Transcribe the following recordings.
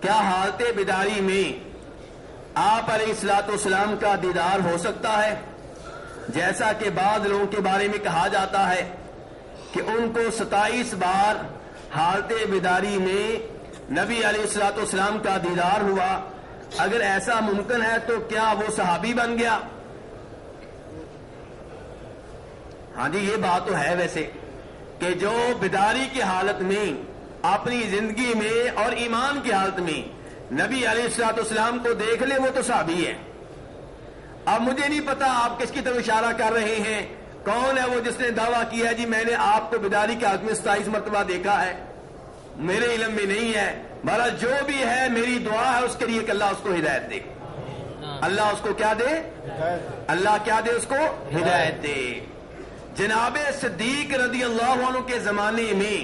کیا حالت بیداری میں آپ علیہ الصلوۃ والسلام کا دیدار ہو سکتا ہے؟ جیسا کہ بعض لوگوں کے بارے میں کہا جاتا ہے کہ ان کو 27 بار حالت بیداری میں نبی علیہ الصلوۃ والسلام کا دیدار ہوا. اگر ایسا ممکن ہے تو کیا وہ صحابی بن گیا؟ ہاں جی، یہ بات تو ہے ویسے کہ جو بیداری کی حالت میں اپنی زندگی میں اور ایمان کی حالت میں نبی علیہ الصلوۃ والسلام کو دیکھ لے وہ تو صحابی ہے. اب مجھے نہیں پتا آپ کس کی طرف اشارہ کر رہے ہیں. کون ہے وہ جس نے دعویٰ کیا ہے جی میں نے آپ کو بیداری کی حالت میں 27 مرتبہ دیکھا ہے؟ میرے علم میں نہیں ہے. بہرحال جو بھی ہے میری دعا ہے اس کے لیے کہ اللہ اس کو ہدایت دے. اللہ اس کو کیا دے؟ اللہ کیا دے؟ اس کو ہدایت دے. جناب صدیق رضی اللہ عنہ کے زمانے میں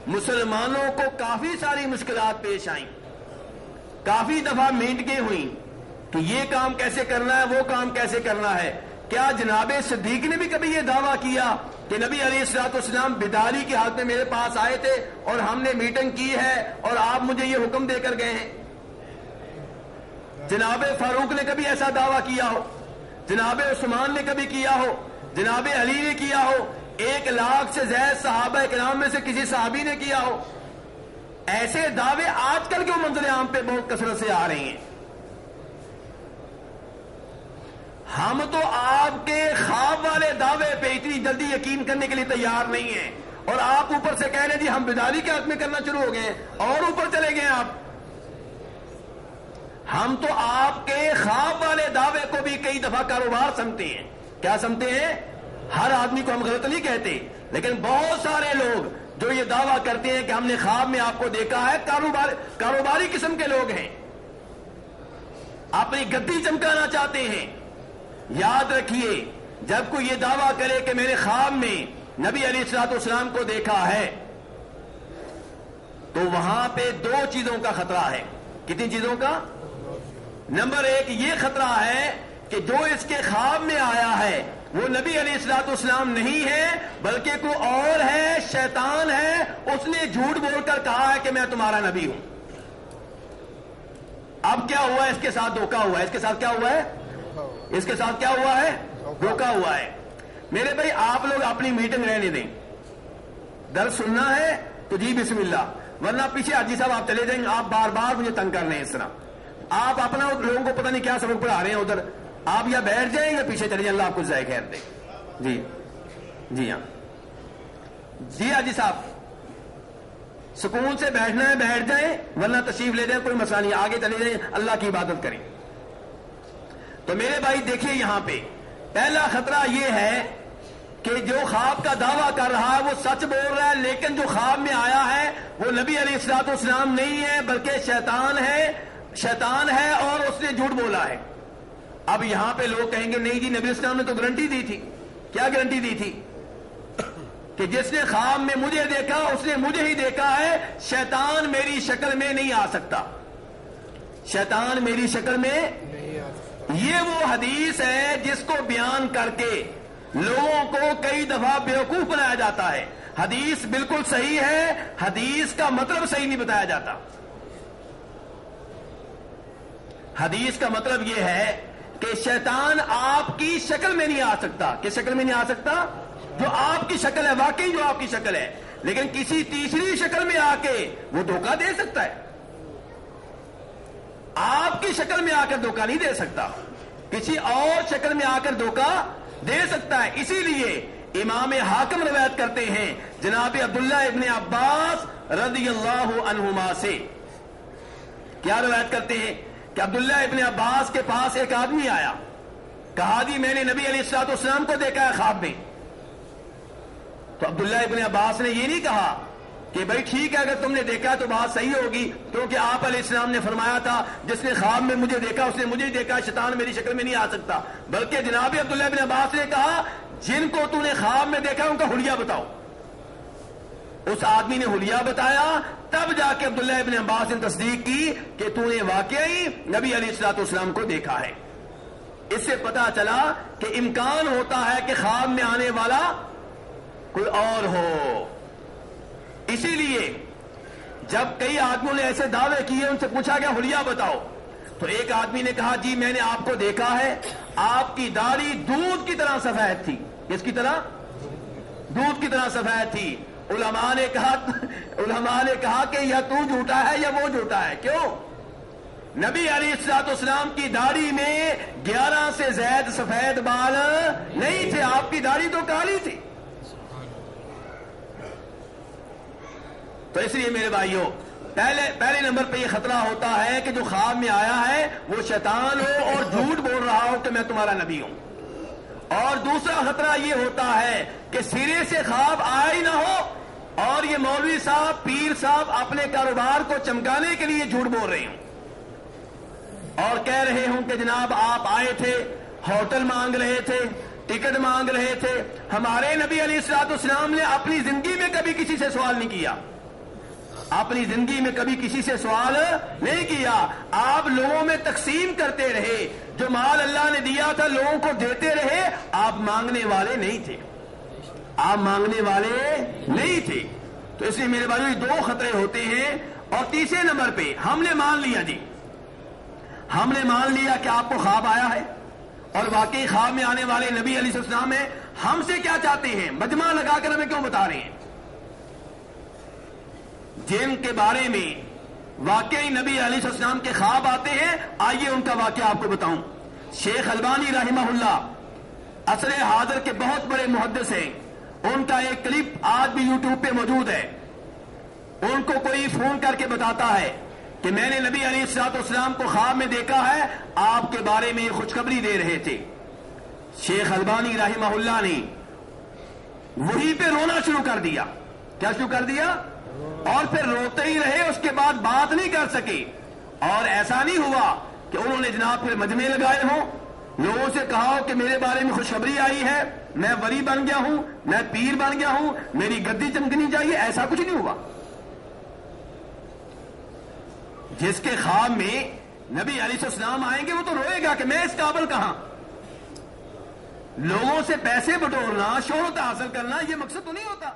مسلمانوں کو کافی ساری مشکلات پیش آئیں، کافی دفعہ میٹنگیں ہوئیں کہ یہ کام کیسے کرنا ہے، وہ کام کیسے کرنا ہے. کیا جناب صدیق نے بھی کبھی یہ دعویٰ کیا کہ نبی علیہ الصلوۃ والسلام بیداری کی حالت میں میرے پاس آئے تھے اور ہم نے میٹنگ کی ہے اور آپ مجھے یہ حکم دے کر گئے ہیں؟ جناب فاروق نے کبھی ایسا دعویٰ کیا ہو؟ جناب عثمان نے کبھی کیا ہو؟ جناب علی نے کیا ہو؟ 1 لاکھ سے زائد صحابہ کرام میں سے کسی صحابی نے کیا ہو؟ ایسے دعوے آج کل کے منظر عام پہ بہت کثرت سے آ رہے ہیں. ہم تو آپ کے خواب والے دعوے پہ اتنی جلدی یقین کرنے کے لیے تیار نہیں ہیں اور آپ اوپر سے کہہ رہے ہیں جی ہم بیداری کے حق میں کرنا شروع ہو گئے اور اوپر چلے گئے آپ. ہم تو آپ کے خواب والے دعوے کو بھی کئی دفعہ کاروبار سمجھتے ہیں. کیا سمجھتے ہیں؟ ہر آدمی کو ہم غلط نہیں کہتے، لیکن بہت سارے لوگ جو یہ دعویٰ کرتے ہیں کہ ہم نے خواب میں آپ کو دیکھا ہے، کاروباری قسم کے لوگ ہیں، اپنی گدی چمکانا چاہتے ہیں. یاد رکھیے جب کوئی یہ دعویٰ کرے کہ میں نے خواب میں نبی علیہ الصلوۃ والسلام کو دیکھا ہے تو وہاں پہ 2 چیزوں کا خطرہ ہے. کتنی چیزوں کا؟ نمبر 1 یہ خطرہ ہے کہ جو اس کے خواب میں آیا ہے وہ نبی علیہ الصلوۃ والسلام نہیں ہے بلکہ کوئی اور ہے، شیطان ہے، اس نے جھوٹ بول کر کہا ہے کہ میں تمہارا نبی ہوں. اب کیا ہوا ہے؟ اس کے ساتھ دھوکہ ہوا ہے. اس کے ساتھ کیا ہوا ہے؟ اس کے ساتھ کیا ہوا ہے؟ دھوکہ ہوا ہے. میرے بھائی آپ لوگ اپنی میٹنگ رہنے دیں. درس سننا ہے تو جی بسم اللہ، ورنہ پیچھے حاجی صاحب آپ چلے جائیں گے. آپ بار بار مجھے تنگ کر رہے ہیں اس طرح. آپ اپنا لوگوں کو پتہ نہیں کیا سبق پڑھا رہے ہیں ادھر. آپ یا بیٹھ جائیں یا پیچھے چلے جائیں. اللہ آپ کو جزائے خیر دے. جی ہاں جی حاجی صاحب سکون سے بیٹھنا ہے بیٹھ جائیں، ورنہ تشریف لے جائیں، کوئی مسئلہ نہیں. آگے چلے جائیں، اللہ کی عبادت کریں. تو میرے بھائی دیکھیے یہاں پہ پہلا خطرہ یہ ہے کہ جو خواب کا دعویٰ کر رہا ہے وہ سچ بول رہا ہے، لیکن جو خواب میں آیا ہے وہ نبی علیہ الصلوۃ والسلام نہیں ہے بلکہ شیطان ہے اور اس نے جھوٹ بولا ہے. اب یہاں پہ لوگ کہیں گے نہیں جی نبی السلام نے تو گارنٹی دی تھی. کیا گارنٹی دی تھی؟ کہ جس نے خواب میں مجھے دیکھا اس نے مجھے ہی دیکھا ہے، شیطان میری شکل میں نہیں آ سکتا. شیطان میری شکل میں نہیں آ سکتا. یہ وہ حدیث ہے جس کو بیان کر کے لوگوں کو کئی دفعہ بیوقوف بنایا جاتا ہے. حدیث بالکل صحیح ہے، حدیث کا مطلب صحیح نہیں بتایا جاتا. حدیث کا مطلب یہ ہے کہ شیطان آپ کی شکل میں نہیں آ سکتا. کس شکل میں نہیں آ سکتا؟ جو آپ کی شکل ہے، واقعی جو آپ کی شکل ہے، لیکن کسی تیسری شکل میں آ کے وہ دھوکہ دے سکتا ہے. آپ کی شکل میں آ کر دھوکہ نہیں دے سکتا، کسی اور شکل میں آ کر دھوکہ دے سکتا ہے. اسی لیے امام حاکم روایت کرتے ہیں جناب عبداللہ ابن عباس رضی اللہ عنہما سے. کیا روایت کرتے ہیں کہ عبداللہ ابن عباس کے پاس ایک آدمی آیا، کہا جی میں نے نبی علیہ الصلوۃ والسلام کو دیکھا ہے خواب میں. تو عبداللہ ابن عباس نے یہ نہیں کہا کہ بھائی ٹھیک ہے اگر تم نے دیکھا تو بات صحیح ہوگی، کیونکہ آپ علیہ السلام نے فرمایا تھا جس نے خواب میں مجھے دیکھا اس نے مجھے ہی دیکھا، شیطان میری شکل میں نہیں آ سکتا. بلکہ جناب عبداللہ ابن عباس نے کہا جن کو تو نے خواب میں دیکھا ان کا حلیہ بتاؤ. اس آدمی نے حلیہ بتایا، تب جا کے عبداللہ ابن عباس نے تصدیق کی کہ تو نے واقعی نبی علیہ الصلوۃ والسلام کو دیکھا ہے. اس سے پتا چلا کہ امکان ہوتا ہے کہ خواب میں آنے والا کوئی اور ہو. اسی لیے جب کئی آدمیوں نے ایسے دعوے کیے، ان سے پوچھا گیا حلیہ بتاؤ، تو ایک آدمی نے کہا جی میں نے آپ کو دیکھا ہے، آپ کی داڑھی دودھ کی طرح سفید تھی۔ کس کی طرح؟ دودھ کی طرح سفید تھی۔ علماء نے کہا کہ یا تو جھوٹا ہے یا وہ جھوٹا ہے۔ کیوں؟ نبی علیہ الصلوۃ والسلام کی داڑھی میں 11 سے زائد سفید بال نہیں تھے، آپ کی داڑھی تو کالی تھی۔ تو اس لیے میرے بھائیوں، پہلے نمبر پہ یہ خطرہ ہوتا ہے کہ جو خواب میں آیا ہے وہ شیطان ہو اور جھوٹ بول رہا ہو کہ میں تمہارا نبی ہوں۔ اور دوسرا خطرہ یہ ہوتا ہے کہ سرے سے خواب آیا ہی نہ ہو اور یہ مولوی صاحب، پیر صاحب اپنے کاروبار کو چمکانے کے لیے جھوٹ بول رہے ہوں اور کہہ رہے ہوں کہ جناب آپ آئے تھے، ہوٹل مانگ رہے تھے، ٹکٹ مانگ رہے تھے۔ ہمارے نبی علیہ الصلوۃ والسلام نے اپنی زندگی میں کبھی کسی سے سوال نہیں کیا، اپنی زندگی میں کبھی کسی سے سوال نہیں کیا۔ آپ لوگوں میں تقسیم کرتے رہے، جو مال اللہ نے دیا تھا لوگوں کو دیتے رہے، آپ مانگنے والے نہیں تھے، آپ مانگنے والے نہیں تھے۔ تو اس لیے میرے بھائیو یہ دو خطرے ہوتے ہیں۔ اور تیسرے نمبر پہ ہم نے مان لیا، جی ہم نے مان لیا کہ آپ کو خواب آیا ہے اور واقعی خواب میں آنے والے نبی علیہ السلام ہیں، ہم سے کیا چاہتے ہیں؟ مجمع لگا کر ہمیں کیوں بتا رہے ہیں؟ جن کے بارے میں واقعی نبی علیہ السلام کے خواب آتے ہیں، آئیے ان کا واقعہ آپ کو بتاؤں۔ شیخ البانی رحمہ اللہ عصر حاضر کے بہت بڑے محدث ہیں، ان کا ایک کلپ آج بھی یوٹیوب پہ موجود ہے۔ ان کو کوئی فون کر کے بتاتا ہے کہ میں نے نبی علیہ الصلوۃ والسلام کو خواب میں دیکھا ہے، آپ کے بارے میں خوشخبری دے رہے تھے۔ شیخ البانی رحمہ اللہ نے وہیں پہ رونا شروع کر دیا۔ کیا شروع کر دیا؟ اور پھر روتے ہی رہے، اس کے بعد بات نہیں کر سکے۔ اور ایسا نہیں ہوا کہ انہوں نے جناب پھر مجمع لگائے ہوں، لوگوں سے کہا ہو کہ میرے بارے میں خوشخبری آئی ہے، میں ولی بن گیا ہوں، میں پیر بن گیا ہوں، میری گدی چمکنی چاہیے، ایسا کچھ نہیں ہوا۔ جس کے خواب میں نبی علیہ السلام آئیں گے وہ تو روئے گا کہ میں اس قابل کہاں۔ لوگوں سے پیسے بٹورنا، شہرت حاصل کرنا، یہ مقصد تو نہیں ہوتا۔